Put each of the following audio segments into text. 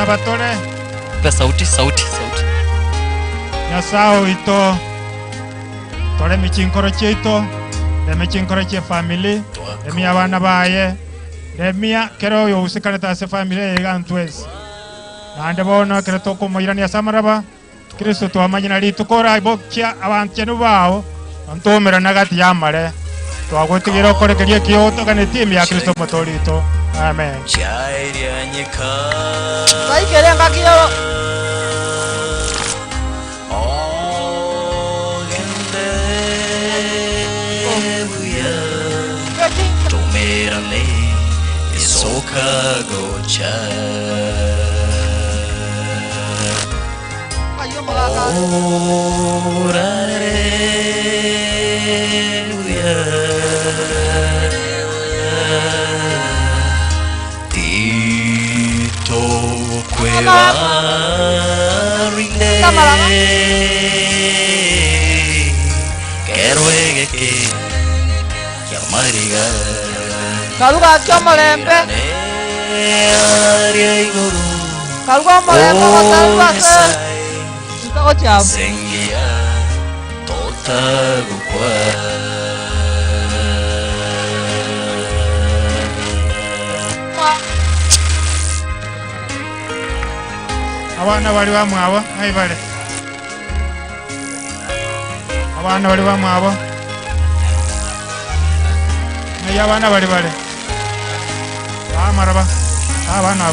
batole. Sauti. Nyasao ito. Tole michinkoro cheito. Michinkoro che family. Mia bana baye. Mia kero yo usikane ta se family egantwes. Nande bona kero toko moirani ya samaraba. Kristo to amanyina litukora ibokya abantyenu bawo. Antomera nagati yamare. To agotigiro korekeria kyoto kane team ya Kristo patolito. Amen. Sai kerenga kiyo. Soka gocha Tito Cueva Rinde Keruege que Yamariga Kaluga kyomolembe. Kaluga molembe kaluga se. Sitako cham. Senge tota gukwa. Abana bali bamwe abo ayibale. Abana bali bamwe abo. Abana bali bale. Maraba. Abana.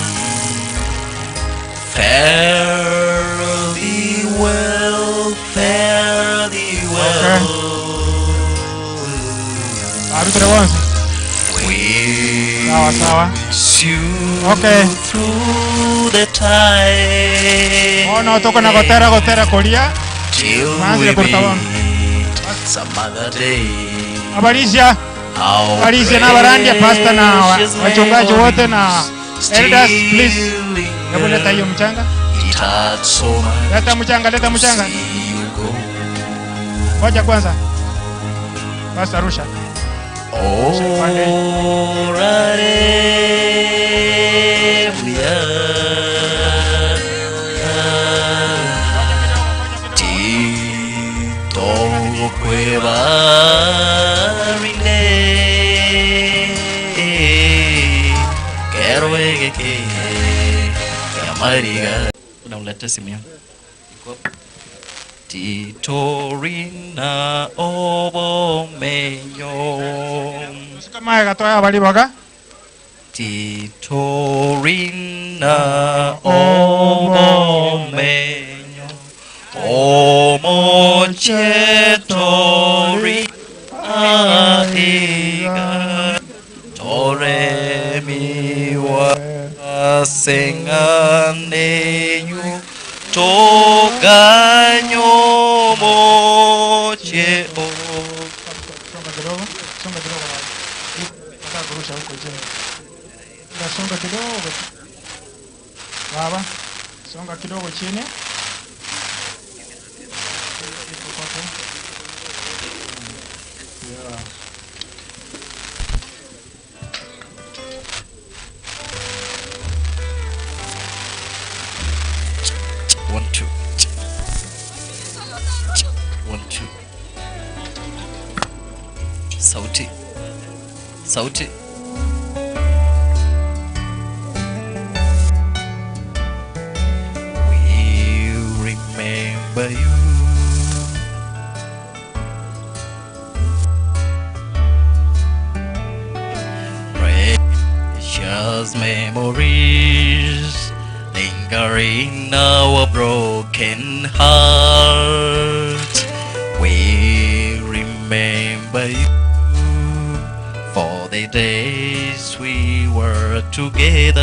Fare thee well, fare thee well. Sawa. Okay. Through the time. Oh no, toko na gotera kolia. Till we meet some other day. Abarisha. Abarisha na barandia pasta na wachungaji wote na elders, please. Hebu leta hiyo mchanga. Leta mchanga. Ngoja kwanza. Basta rusha. Unamleta simu yangu. Titorina obomenyo. Kama gatoya bali baga. Titorina obomenyo. Omochetori aiga. Tore miwa senganeyu. Toganyo moche o. Songa kidogo. Nataka kurusha huko chini. Songa kidogo. Baba, songa kidogo chini. Yeah. One, two. Sauti. We remember you. Precious memories linger in our broken hearts. We remember you for the days we were together.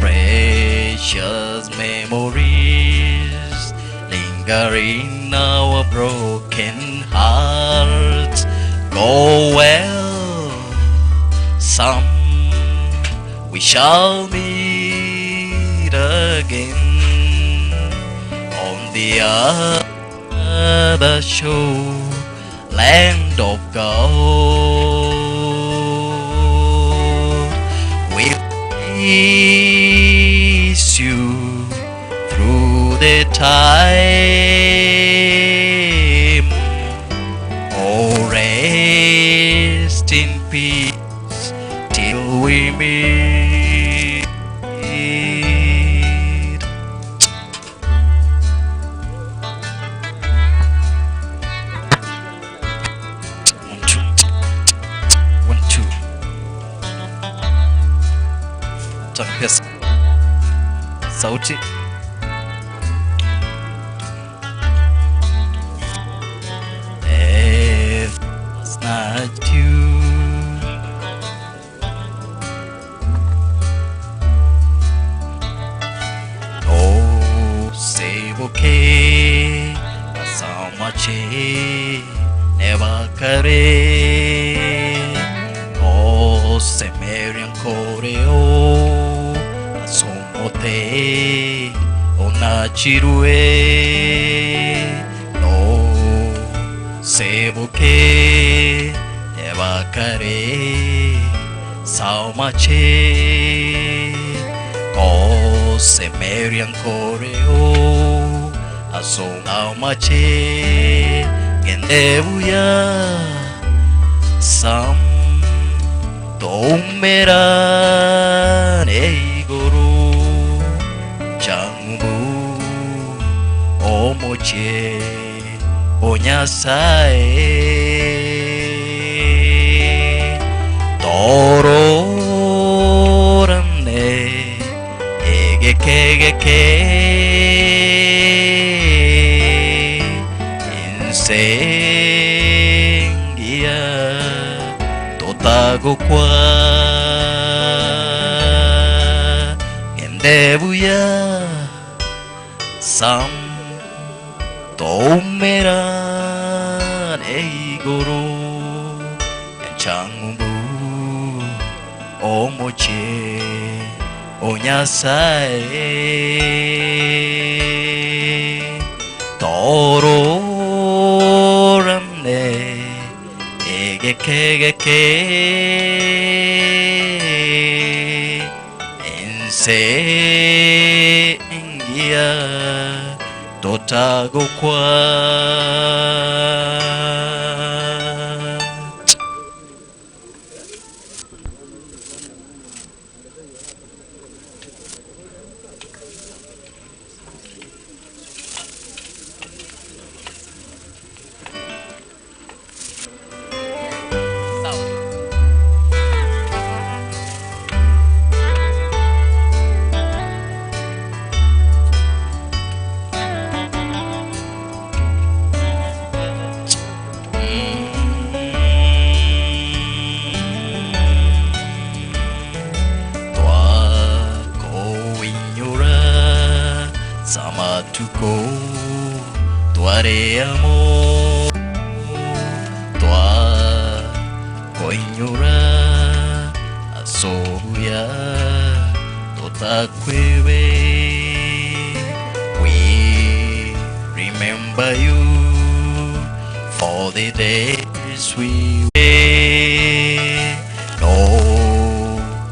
Precious memories linger in our broken hearts. Go well, some we shall meet again on the other shore, land of gold. We time. Oh, rest in peace till we meet. One, two. Yes. Sauti. If it's not you, oh, say okay, so much never carry. Oh, se merian koreo. Somote onachirue no sebuke evakare saumache ko semerian koreo asaumache gendebuya sam tomera neigoro changu omoche onyasae tororane egekegeke insengia totago kwa gendebuya sam tomeran eigoro enchangu omoche onyasae tororamne egekegeke ensengia totago kwa Samatuko tuare amo tua koinyora asobuya totakwebe we remember you for the days we were no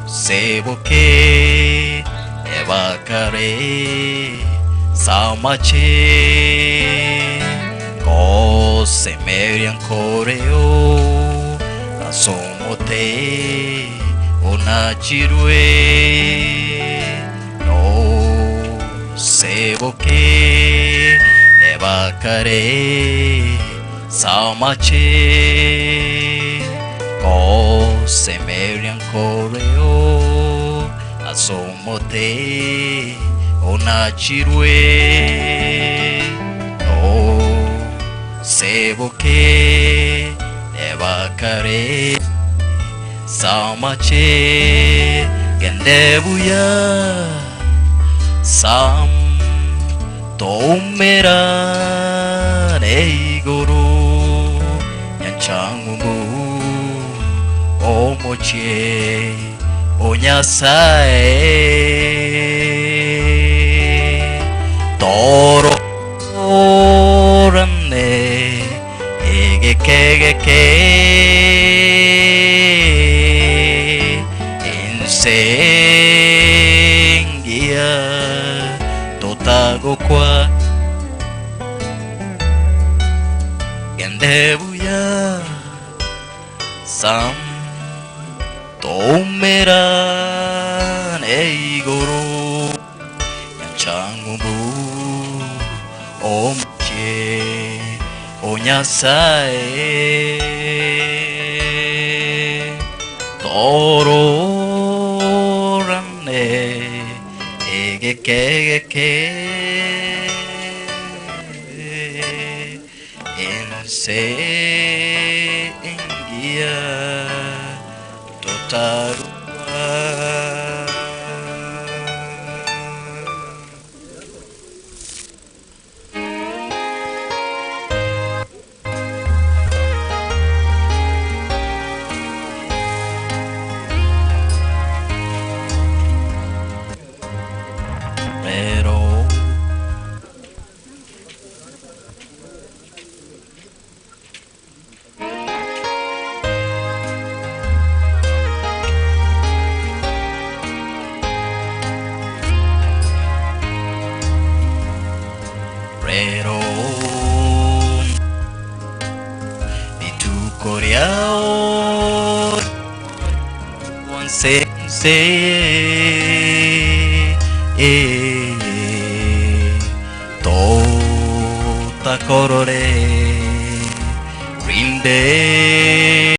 seboke evakare Samache ko semerian koreo asomote onachirue no seboke evakare Samache ko semerian koreo asomote onachirue no seboke evakare samache gendebuya sam tomera neigoro yanchangumu omoche onyasae toro ranne egekegeke insengia totago kwa Ndebuya Sam Tomera Neigoro Yanchangumu Omche Onyasae Tororane Egeke Ense Ingia Totarua Pero Koreao Once To Takorore Rinde